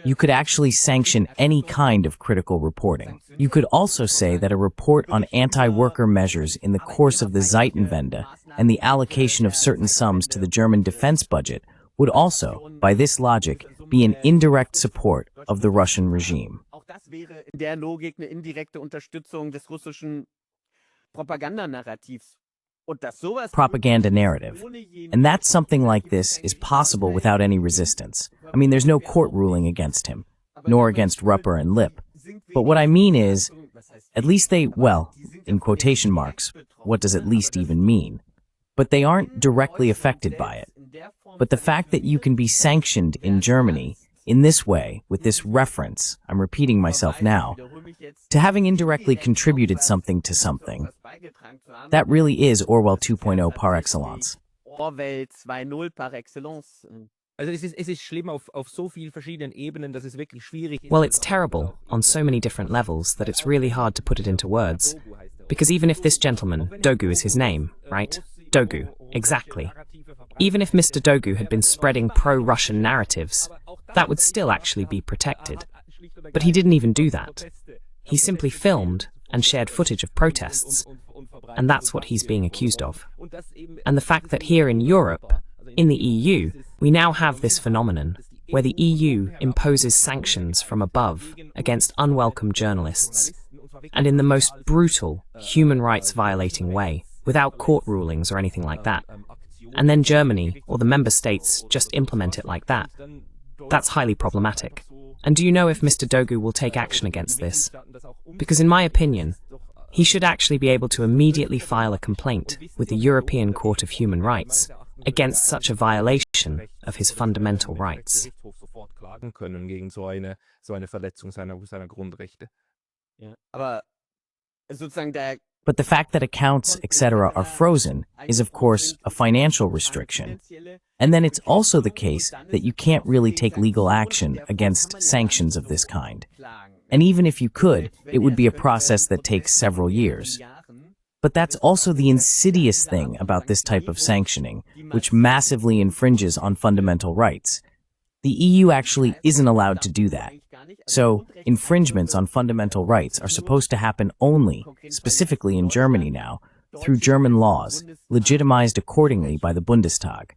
you could actually sanction any kind of critical reporting. You could also say that a report on anti-worker measures in the course of the Zeitenwende and the allocation of certain sums to the German defense budget would also, by this logic, be an indirect support of the Russian regime. Auch das wäre in der Logik eine indirekte Unterstützung des russischen Propagandanarrativs. Propaganda narrative. And that something like this is possible without any resistance. I mean, there's no court ruling against him, nor against Rupper and Lipp. But what I mean is, at least they, well, in quotation marks, what does at least even mean? But they aren't directly affected by it. But the fact that you can be sanctioned in Germany in this way, with this reference, I'm repeating myself now, to having indirectly contributed something to something, that really is Orwell 2.0 par excellence. Orwell 2.0 par excellence. Also es ist schlimm auf so vielen verschiedenen Ebenen, dass es wirklich schwierig ist. Well, it's terrible on so many different levels that it's really hard to put it into words. Because even if this gentleman, Dogu is his name, right? Dogu, exactly. Even if Mr. Dogu had been spreading pro-Russian narratives, that would still actually be protected. But he didn't even do that. He simply filmed and shared footage of protests, and that's what he's being accused of. And the fact that here in Europe, in the EU, we now have this phenomenon where the EU imposes sanctions from above against unwelcome journalists, and in the most brutal, human rights violating way, without court rulings or anything like that. And then Germany, or the member states, just implement it like that. That's highly problematic. And do you know if Mr. Dogu will take action against this? Because in my opinion, he should actually be able to immediately file a complaint with the European Court of Human Rights against such a violation of his fundamental rights. But the fact that accounts, etc., are frozen is, of course, a financial restriction. And then it's also the case that you can't really take legal action against sanctions of this kind. And even if you could, it would be a process that takes several years. But that's also the insidious thing about this type of sanctioning, which massively infringes on fundamental rights. The EU actually isn't allowed to do that. So, infringements on fundamental rights are supposed to happen only, specifically in Germany now, through German laws, legitimized accordingly by the Bundestag.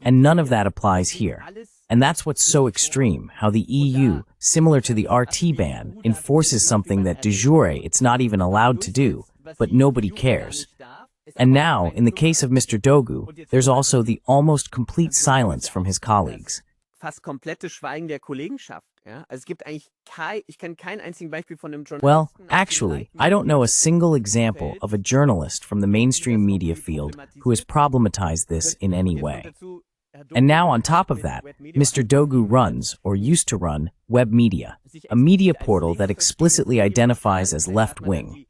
And none of that applies here. And that's what's so extreme, how the EU, similar to the RT ban, enforces something that de jure it's not even allowed to do, but nobody cares. And now, in the case of Mr. Dogu, there's also the almost complete silence from his colleagues. Fast komplette Schweigen der Kollegenschaft. Ja? Also es gibt eigentlich ich kann kein einziges Beispiel von einem Journalisten. Well, actually, I don't know a single example of a journalist from the mainstream media field who has problematized this in any way. And now, on top of that, Mr. Dogu runs, or used to run, Web Media, a media portal that explicitly identifies as left-wing.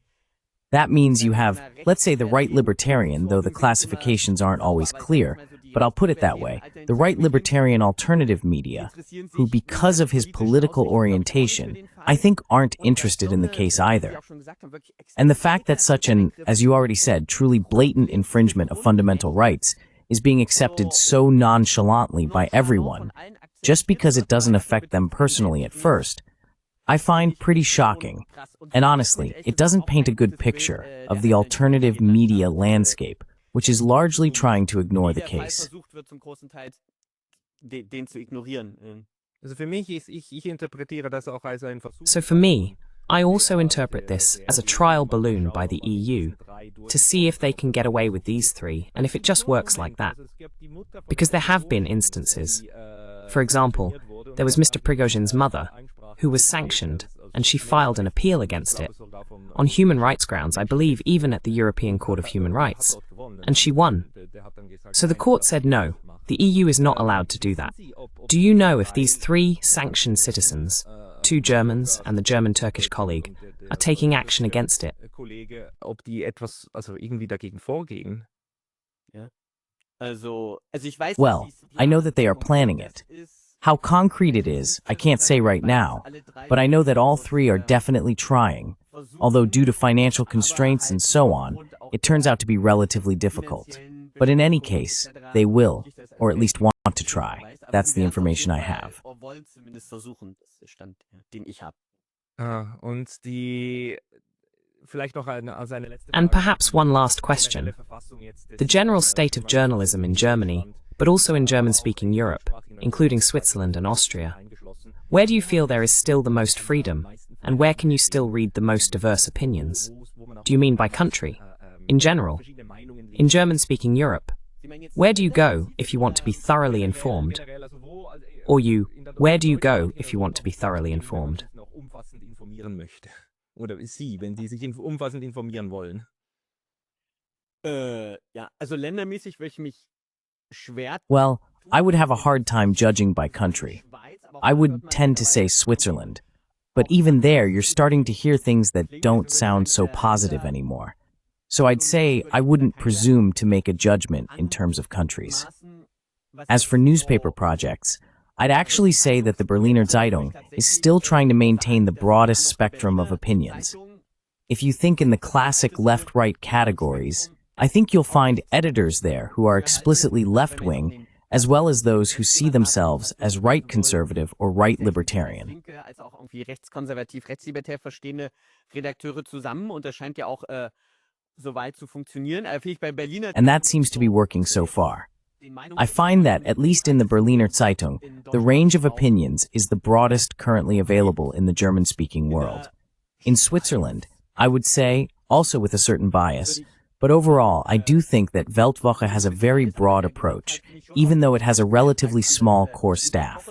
That means you have, let's say, the right libertarian, though the classifications aren't always clear, but I'll put it that way, the right libertarian alternative media, who, because of his political orientation, I think aren't interested in the case either. And the fact that such an, as you already said, truly blatant infringement of fundamental rights is being accepted so nonchalantly by everyone, just because it doesn't affect them personally at first, I find pretty shocking. And honestly, it doesn't paint a good picture of the alternative media landscape, which is largely trying to ignore the case. So for me, I also interpret this as a trial balloon by the EU to see if they can get away with these three and if it just works like that. Because there have been instances. For example, there was Mr. Prigozhin's mother, who was sanctioned, and she filed an appeal against it, on human rights grounds, I believe even at the European Court of Human Rights, and she won. So the court said no, the EU is not allowed to do that. Do you know if these three sanctioned citizens, 2 Germans and the German-Turkish colleague, are taking action against it? Well, I know that they are planning it. How concrete it is, I can't say right now, but I know that all three are definitely trying, although due to financial constraints and so on, it turns out to be relatively difficult. But in any case, they will, or at least want to try. That's the information I have. And perhaps one last question. The general state of journalism in Germany, but also in German-speaking Europe, including Switzerland and Austria. Where do you feel there is still the most freedom, and where can you still read the most diverse opinions? Do you mean by country? In general? In German-speaking Europe? Where do you go if you want to be thoroughly informed? Or where do you go if you want to be thoroughly informed? Well, I would have a hard time judging by country. I would tend to say Switzerland. But even there, you're starting to hear things that don't sound so positive anymore. So I'd say I wouldn't presume to make a judgment in terms of countries. As for newspaper projects, I'd actually say that the Berliner Zeitung is still trying to maintain the broadest spectrum of opinions. If you think in the classic left-right categories, I think you'll find editors there who are explicitly left-wing, as well as those who see themselves as right-conservative or right-libertarian. And that seems to be working so far. I find that, at least in the Berliner Zeitung, the range of opinions is the broadest currently available in the German-speaking world. In Switzerland, I would say, also with a certain bias. But overall, I do think that Weltwoche has a very broad approach, even though it has a relatively small core staff.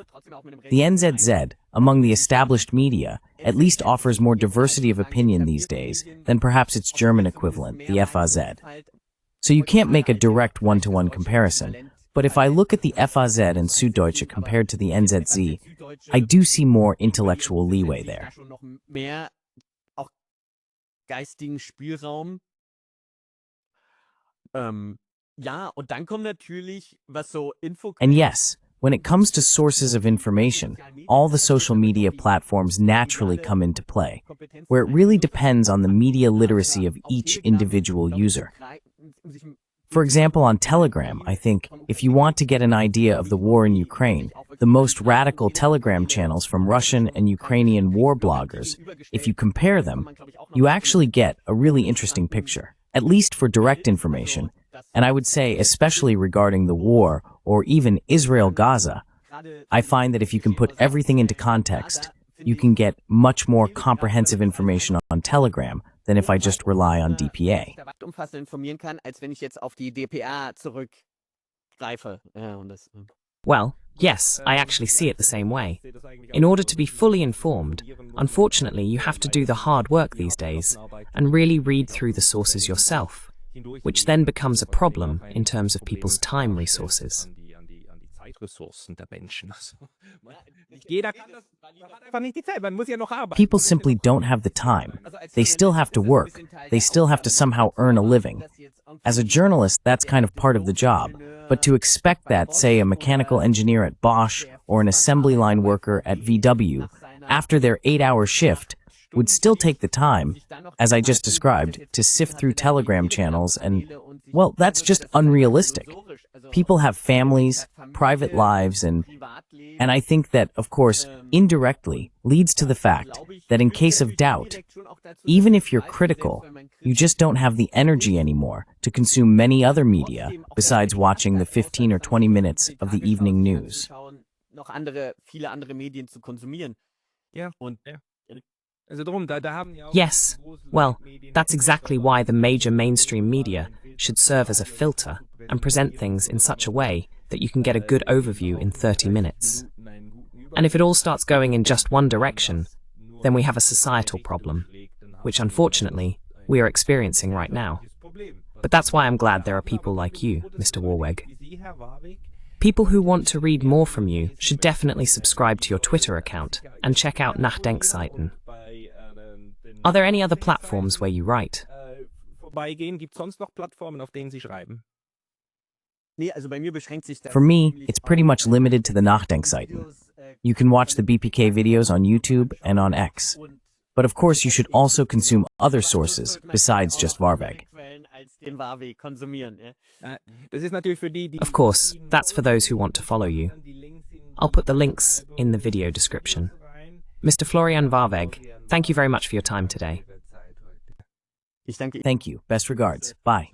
The NZZ, among the established media, at least offers more diversity of opinion these days than perhaps its German equivalent, the FAZ. So you can't make a direct one-to-one comparison, but if I look at the FAZ and Süddeutsche compared to the NZZ, I do see more intellectual leeway there. And yes, when it comes to sources of information, all the social media platforms naturally come into play, where it really depends on the media literacy of each individual user. For example, on Telegram, I think, if you want to get an idea of the war in Ukraine, the most radical Telegram channels from Russian and Ukrainian war bloggers, if you compare them, you actually get a really interesting picture, at least for direct information. And I would say, especially regarding the war, or even Israel-Gaza, I find that if you can put everything into context, you can get much more comprehensive information on Telegram than if I just rely on DPA. Well, yes, I actually see it the same way. In order to be fully informed, unfortunately, you have to do the hard work these days and really read through the sources yourself, which then becomes a problem in terms of people's time resources. People simply don't have the time. They still have to work. They still have to somehow earn a living. As a journalist, that's kind of part of the job. But to expect that, say, a mechanical engineer at Bosch or an assembly line worker at VW, after their 8-hour shift, would still take the time, as I just described, to sift through Telegram channels and, well, that's just unrealistic. People have families, private lives, and I think that, of course, indirectly leads to the fact that in case of doubt, even if you're critical, you just don't have the energy anymore to consume many other media besides watching the 15 or 20 minutes of the evening news. Yes, well, that's exactly why the major mainstream media should serve as a filter and present things in such a way that you can get a good overview in 30 minutes. And if it all starts going in just one direction, then we have a societal problem, which unfortunately we are experiencing right now. But that's why I'm glad there are people like you, Mr. Warweg. People who want to read more from you should definitely subscribe to your Twitter account and check out NachDenkSeiten. Are there any other platforms where you write? For me, it's pretty much limited to the NachDenkSeiten. You can watch the BPK videos on YouTube and on X. But of course, you should also consume other sources besides just Warweg. Of course, that's for those who want to follow you. I'll put the links in the video description. Mr. Florian Warweg, thank you very much for your time today. Thank you. Best regards. Bye.